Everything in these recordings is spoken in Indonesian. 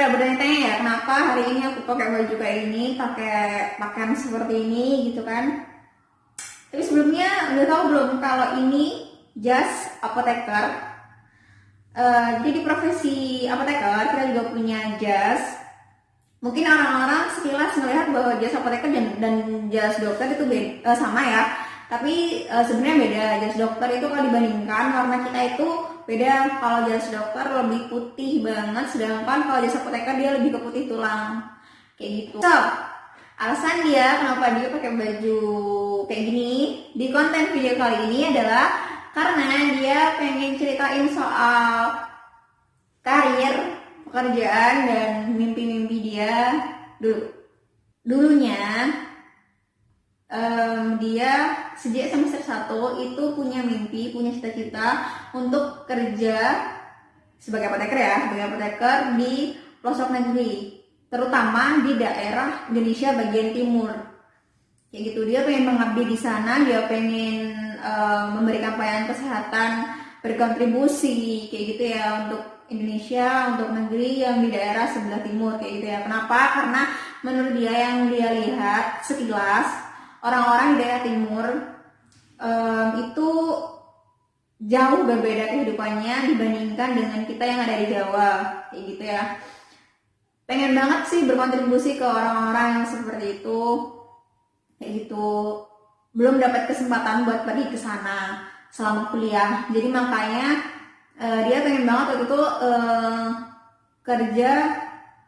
pada bertanya-tanya ya, kenapa hari ini aku pakai baju kayak ini, pakai pakaian seperti ini gitu kan. Tapi sebelumnya udah tahu belum kalau ini jas apoteker. Jadi di profesi apoteker kita juga punya jas. Mungkin orang-orang sekilas melihat bahwa jas apoteker dan jas dokter itu sama ya. Tapi sebenarnya beda. Jas dokter itu kalau dibandingkan warna kita itu beda. Kalau jas dokter lebih putih banget, sedangkan kalau jas apoteker dia lebih ke putih tulang. Kayak gitu. So, alasan dia kenapa dia pakai baju kayak gini di konten video kali ini adalah karena dia pengen ceritain soal karir, pekerjaan, dan mimpi-mimpi dia dulunya. Dia sejak semester 1 itu punya mimpi, punya cita-cita untuk kerja sebagai apoteker di pelosok negeri, terutama di daerah Indonesia bagian timur. Kayak gitu, dia pengen mengabdi di sana, dia pengen memberikan pelayanan kesehatan, berkontribusi kayak gitu ya untuk Indonesia, untuk negeri yang di daerah sebelah timur kayak gitu ya. Kenapa? Karena menurut dia yang dia lihat sekilas orang-orang di daerah timur itu jauh berbeda kehidupannya dibandingkan dengan kita yang ada di Jawa kayak gitu ya. Pengen banget sih berkontribusi ke orang-orang yang seperti itu kayak gitu. Belum dapat kesempatan buat pergi ke sana selama kuliah. Jadi makanya dia pengen banget waktu itu kerja,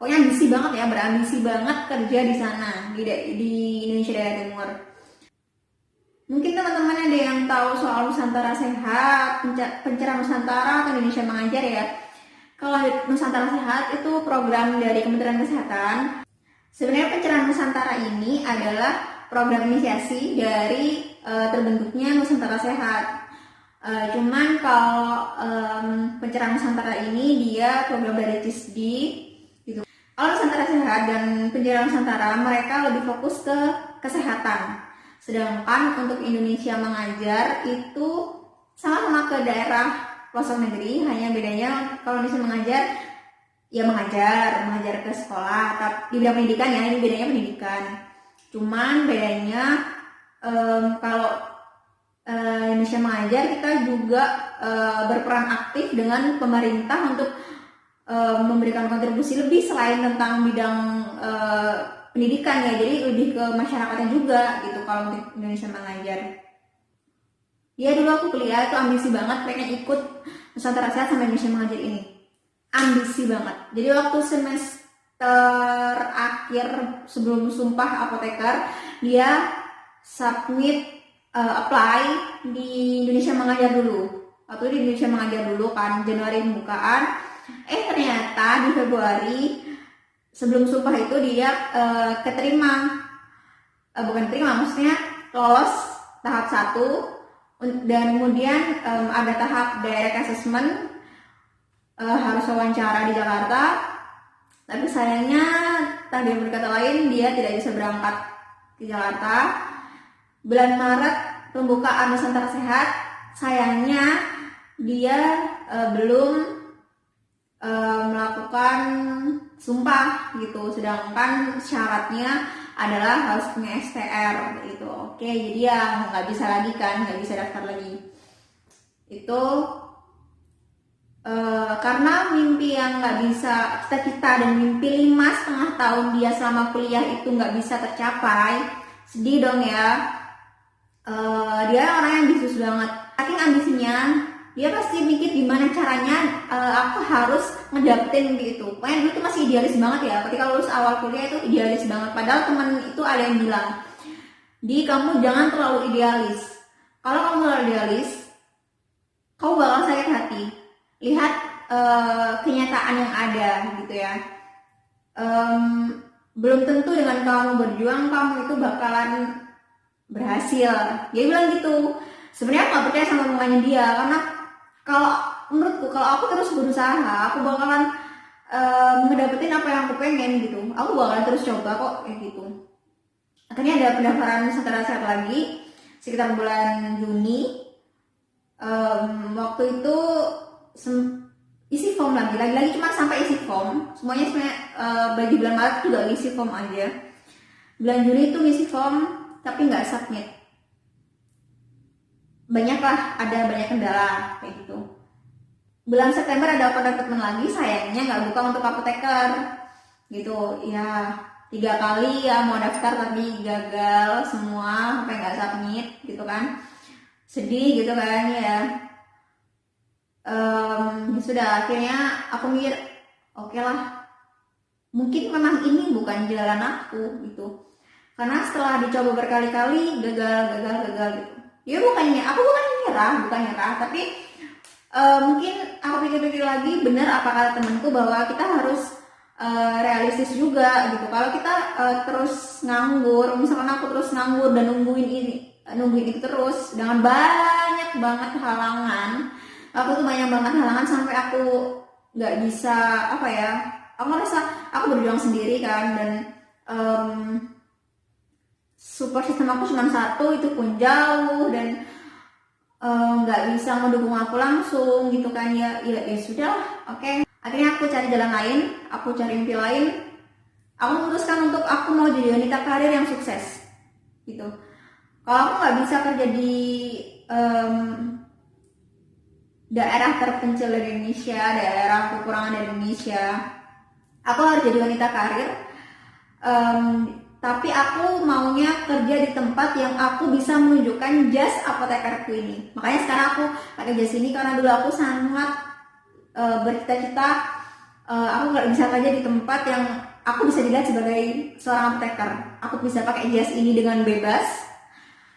pokoknya ambisi banget ya, berambisi banget kerja di sana di Indonesia daerah timur. Mungkin teman-teman ada yang tahu soal Nusantara Sehat, Pencerahan Nusantara atau Indonesia Mengajar ya. Kalau Nusantara Sehat itu program dari Kementerian Kesehatan. Sebenarnya Pencerahan Nusantara ini adalah program inisiasi dari terbentuknya Nusantara Sehat. Cuman kalau Pencerahan Nusantara ini dia program dari CISD gitu. Kalau Nusantara Sehat dan Pencerahan Nusantara mereka lebih fokus ke kesehatan. Sedangkan untuk Indonesia Mengajar itu sama-sama ke daerah pelosok negeri, hanya bedanya kalau Indonesia Mengajar ya mengajar ke sekolah, tapi di bidang pendidikan ya, ini bedanya pendidikan. Cuman bedanya kalau Indonesia Mengajar kita juga berperan aktif dengan pemerintah untuk memberikan kontribusi lebih selain tentang bidang pendidikan ya, jadi lebih ke masyarakatnya juga gitu kalau untuk Indonesia Mengajar. Ya dulu aku kuliah itu ambisi banget pengen ikut Nusantara Sehat sama Indonesia Mengajar ini, ambisi banget. Jadi waktu semester akhir sebelum sumpah apoteker dia submit apply di Indonesia Mengajar dulu. Waktu di Indonesia Mengajar dulu kan Januari pembukaan. Ternyata di Februari sebelum sumpah itu dia maksudnya lolos tahap 1 dan kemudian ada tahap direct assessment, harus wawancara di Jakarta. Tapi sayangnya tadi berkata lain dia tidak bisa berangkat ke Jakarta. Bulan Maret pembukaan Nusantara Sehat, sayangnya dia belum melakukan sumpah gitu, sedangkan syaratnya adalah harus punya STR gitu. Oke, jadi ya nggak bisa lagi kan, nggak bisa daftar lagi itu karena mimpi yang nggak bisa cita-cita dan mimpi 5,5 tahun dia selama kuliah itu nggak bisa tercapai. Sedih dong ya. Dia orang yang ambisius banget, saking ambisinya dia pasti mikir gimana caranya aku harus ngedapetin gitu. Pokoknya dulu tuh masih idealis banget ya, ketika lulus awal kuliah itu idealis banget. Padahal teman itu ada yang bilang, di kamu jangan terlalu idealis, kalau kamu terlalu idealis kamu bakal sakit hati. Lihat kenyataan yang ada gitu ya. Belum tentu dengan kamu berjuang kamu itu bakalan berhasil. Dia bilang gitu. Sebenarnya aku gak percaya sama omongannya dia, karena kalau menurutku kalau aku terus berusaha aku bakalan ngedapetin apa yang aku pengen gitu. Aku bakalan terus coba kok kayak gitu. Akhirnya ada pendaftaran Nusantara Sehat lagi sekitar bulan Juni. Waktu itu isi form lagi cuma sampai isi form semuanya sebenarnya. Bagi bulan Maret juga isi form aja, bulan Juni itu ngisi form tapi nggak submit, ada banyak kendala kayak gitu. Bulan September ada open recruitment lagi, sayangnya nggak buka untuk apoteker gitu ya. 3 kali ya mau daftar tapi gagal semua sampai nggak submit gitu kan, sedih gitu kan ya. Sudah akhirnya aku mikir oke lah, mungkin memang ini bukan jalan aku gitu, karena setelah dicoba berkali-kali gagal gitu ya. Aku bukan nyerah, tapi mungkin aku pikir-pikir lagi, benar apa kata temanku bahwa kita harus realistis juga gitu. Kalau kita terus nganggur, misalkan aku terus nganggur dan nungguin itu terus dengan banyak banget halangan, sampai aku nggak bisa aku ngerasa aku berjuang sendiri kan, dan support system aku cuma satu, itu pun jauh, dan nggak bisa mendukung aku langsung gitu kan ya sudah, oke. Akhirnya aku cari jalan lain, aku cari mimpi lain. Aku memutuskan untuk aku mau jadi wanita karir yang sukses gitu. Kalau aku nggak bisa kerja di daerah terpencil di Indonesia, daerah kekurangan di Indonesia, aku harus jadi wanita karir. Tapi aku maunya kerja di tempat yang aku bisa menunjukkan jas apotekerku ini. Makanya sekarang aku pakai jas ini karena dulu aku sangat bercita-cita aku nggak bisa kerja di tempat yang aku bisa dilihat sebagai seorang apoteker. Aku bisa pakai jas ini dengan bebas,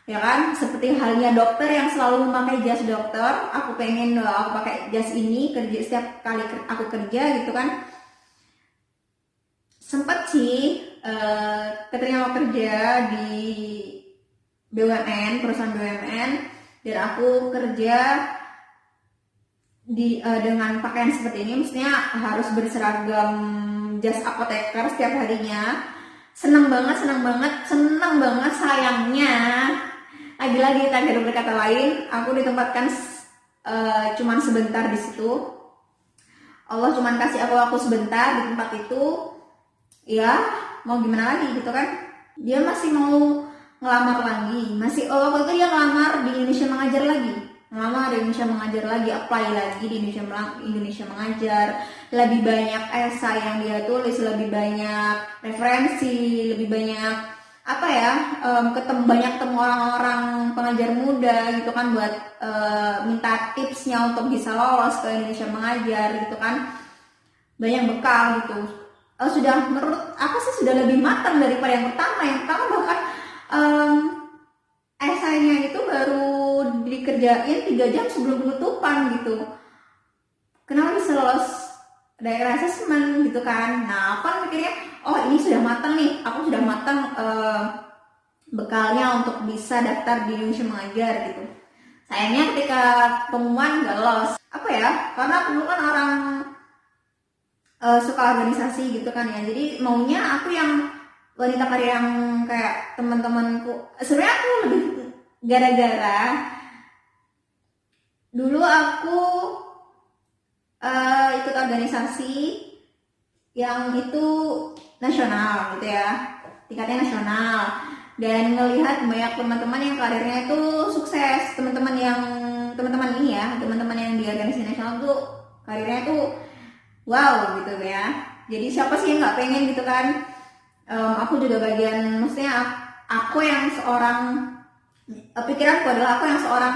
ya kan? Seperti halnya dokter yang selalu memakai jas dokter. Aku pengen aku pakai jas ini kerja setiap kali aku kerja gitu kan. Sempet sih keterima kerja di BUMN, perusahaan BUMN, dan aku kerja dengan pakaian seperti ini, maksudnya harus berseragam jas apoteker setiap harinya. Senang banget. Sayangnya lagi-lagi tak ada berkata lain, aku ditempatkan cuman sebentar di situ. Allah cuman kasih aku sebentar di tempat itu. Ya mau gimana lagi gitu kan, dia masih mau ngelamar lagi, waktu itu dia ngelamar di Indonesia mengajar lagi, apply lagi di Indonesia mengajar. Lebih banyak esai yang dia tulis, lebih banyak referensi, lebih banyak ketemu orang-orang pengajar muda gitu kan, buat minta tipsnya untuk bisa lolos ke Indonesia mengajar gitu kan. Banyak bekal gitu. Menurut aku sih sudah lebih matang daripada yang pertama bahkan esainya itu baru dikerjain 3 jam sebelum penutupan gitu. Kenapa bisa lolos daerah assessment gitu kan. Nah aku kan mikirnya ini sudah matang nih, aku sudah matang bekalnya untuk bisa daftar di Indonesia mengajar gitu. Sayangnya ketika pengumuman gak lolos, karena aku dulu kan orang suka organisasi gitu kan ya, jadi maunya aku yang wanita karir yang kayak teman-temanku. Sebenarnya aku lebih gara-gara dulu aku ikut organisasi yang itu nasional gitu ya, tingkatnya nasional, dan ngelihat banyak teman-teman yang karirnya itu sukses. Teman-teman yang di organisasi nasional tuh karirnya tuh wow gitu ya. Jadi siapa sih yang nggak pengen gitu kan. Aku juga bagian, maksudnya aku yang seorang pikiranku adalah aku yang seorang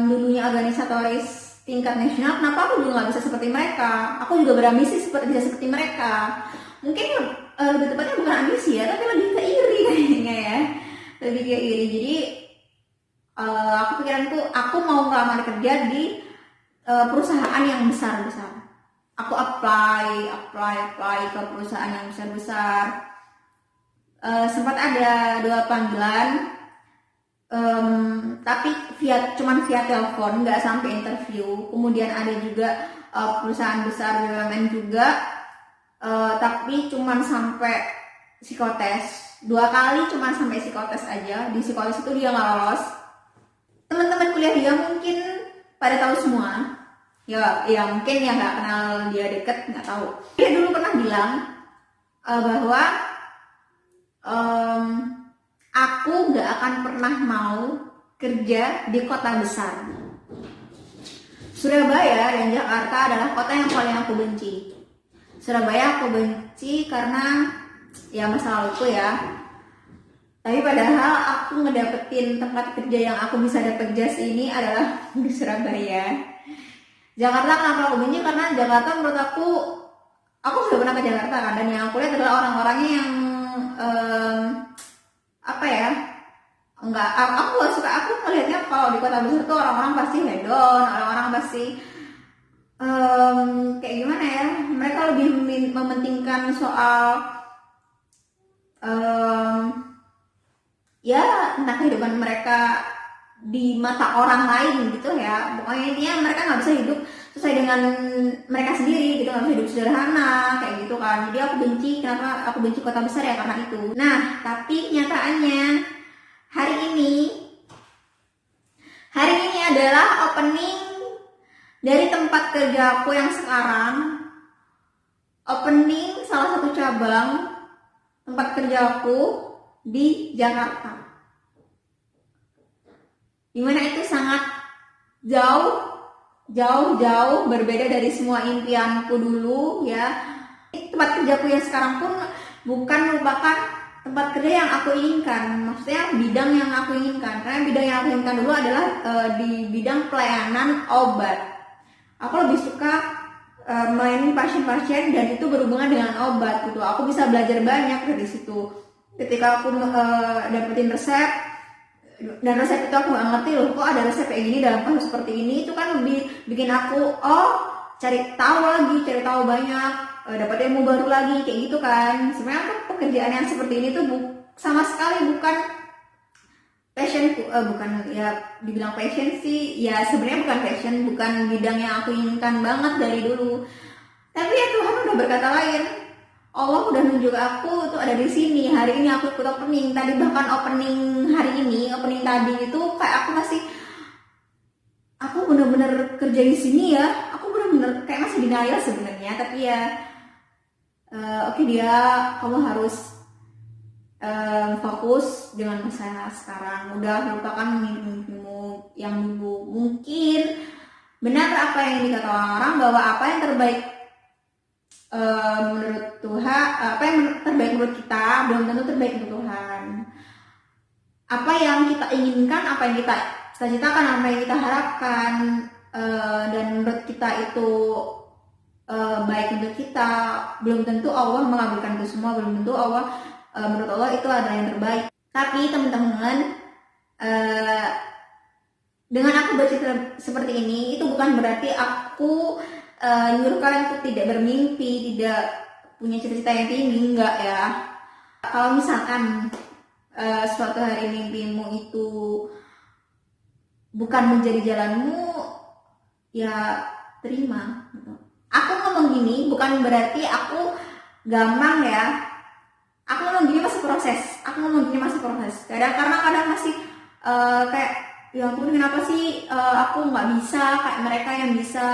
dulunya organisatoris tingkat nasional, kenapa aku juga nggak bisa seperti mereka. Aku juga berambisi bisa seperti mereka. Mungkin lebih tepatnya bukan ambisi ya, tapi lebih ke iri kayaknya ya, lebih ke iri. Jadi aku pikiranku aku mau ngelamar kerja di perusahaan yang besar-besar. Aku apply ke perusahaan yang besar-besar. Sempat ada 2 panggilan, tapi cuman via telepon, nggak sampai interview. Kemudian ada juga perusahaan besar BUMN juga, tapi cuman sampai psikotes. 2 kali cuman sampai psikotes aja. Di psikotes itu dia nggak lolos. Teman-teman kuliah dia mungkin pada tahu semua ya mungkin yang nggak kenal dia deket nggak tahu. Dia dulu pernah bilang bahwa aku nggak akan pernah mau kerja di kota besar. Surabaya dan Jakarta adalah kota yang paling aku benci. Surabaya aku benci karena ya masa laluku ya. Tapi padahal aku ngedapetin tempat kerja yang aku bisa dapet jas ini adalah di Surabaya. Jakarta kenapa aku benci? Karena Jakarta menurut aku sudah pernah ke Jakarta kan, dan yang aku lihat adalah orang-orangnya yang apa ya, aku gak suka. Aku melihatnya kalau di kota besar tuh orang-orang pasti hedon, orang-orang pasti kayak gimana ya, mereka lebih mementingkan soal ya entah kehidupan mereka di mata orang lain gitu ya. Pokoknya intinya mereka nggak bisa hidup sesuai dengan mereka sendiri gitu, nggak bisa hidup sederhana kayak gitu kan. Jadi aku benci. Kenapa aku benci kota besar ya? Karena itu. Nah tapi nyataannya hari ini adalah opening dari tempat kerja aku yang sekarang, opening salah satu cabang tempat kerja aku di Jakarta, dimana itu sangat jauh berbeda dari semua impianku dulu ya. Tempat kerjaku yang sekarang pun bukan merupakan tempat kerja yang aku inginkan, maksudnya bidang yang aku inginkan. Karena bidang yang aku inginkan dulu adalah di bidang pelayanan obat. Aku lebih suka melayani pasien-pasien dan itu berhubungan dengan obat gitu. Aku bisa belajar banyak dari situ. Ketika aku dapetin resep, dan resep itu aku nggak ngerti loh, kok ada resep kayak gini dalam kasus seperti ini, itu kan lebih bikin aku cari tahu banyak, dapat ilmu baru lagi kayak gitu kan. Sebenarnya pekerjaan yang seperti ini tuh sama sekali bukan passionku, bukan ya dibilang passion sih ya, sebenarnya bukan passion, bukan bidang yang aku inginkan banget dari dulu. Tapi ya Tuhan udah berkata lain. Allah udah nunjuk aku tuh ada di sini. Hari ini aku ikut opening. Tadi bahkan opening hari ini, opening tadi itu kayak aku bener-bener kerja di sini ya. Aku bener-bener kayak masih denial sebenarnya. Tapi ya, oke dia, kamu harus fokus dengan usaha sekarang. Udah lupakan mimpimu yang dulu. Mungkin benar apa yang dikata orang-orang bahwa apa yang terbaik menurut Tuhan, apa yang terbaik menurut kita belum tentu terbaik untuk Tuhan. Apa yang kita inginkan, apa yang kita cita-citakan, apa yang kita harapkan dan menurut kita itu baik untuk kita, belum tentu Allah mengabulkan itu semua, belum tentu Allah menurut Allah itu adalah yang terbaik. Tapi teman-teman, dengan aku bercerita seperti ini itu bukan berarti aku nyuruh kalian untuk tidak bermimpi, tidak punya cita-cita yang tinggi, enggak ya. Kalau misalkan suatu hari mimpimu itu bukan menjadi jalanmu, ya terima. Aku ngomong gini bukan berarti aku gampang ya. Aku ngomong gini masih proses. Kadang masih kayak ya ampun, kenapa sih aku nggak bisa kayak mereka yang bisa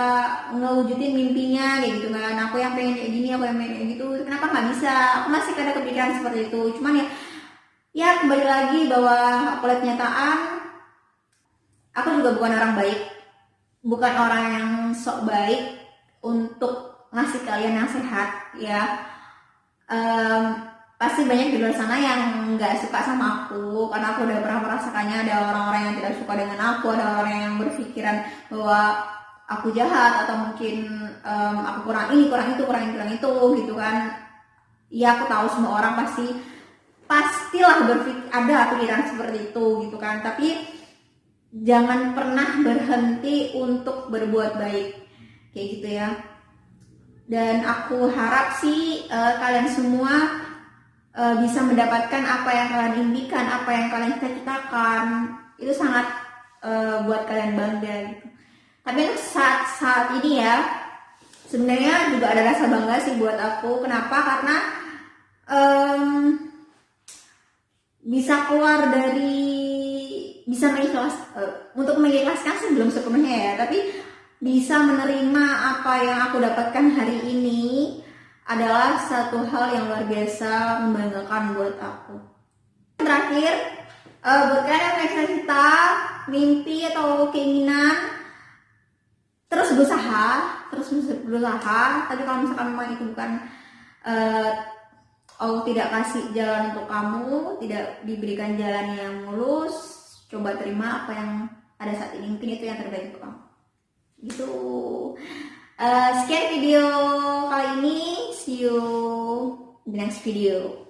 ngewujudin mimpinya kayak gitu kan. Aku yang pengen kayak gini, aku yang pengen kayak gitu, kenapa nggak bisa? Aku masih ada kepikiran seperti itu. Cuman ya kembali lagi bahwa aku lihat kenyataan, aku juga bukan orang baik, bukan orang yang sok baik untuk ngasih kalian nasihat ya. Pasti banyak di luar sana yang nggak suka sama aku karena aku udah pernah merasakannya. Ada orang-orang yang tidak suka dengan aku, ada orang yang berpikiran bahwa aku jahat atau mungkin aku kurang ini, kurang itu gitu kan. Ya aku tahu semua orang pastilah ada pikiran seperti itu gitu kan. Tapi jangan pernah berhenti untuk berbuat baik kayak gitu ya. Dan aku harap sih kalian semua bisa mendapatkan apa yang kalian impikan, apa yang kalian cita-citakan. Itu sangat buat kalian bangga gitu. Tapi untuk saat ini ya, sebenarnya juga ada rasa bangga sih buat aku. Kenapa? Karena bisa keluar dari, bisa mengikhlas, untuk mengikhlaskan sih belum sepenuhnya ya, tapi bisa menerima apa yang aku dapatkan hari ini adalah satu hal yang luar biasa membanggakan buat aku. Terakhir, buat kalian yang punya cita-cita, mimpi atau keinginan, terus berusaha. Tapi kalau misalkan memang itu bukan Allah tidak kasih jalan untuk kamu, tidak diberikan jalan yang mulus, coba terima apa yang ada saat ini, mungkin itu yang terbaik untuk kamu. Gitu. Sekian video kali ini, see you in the next video.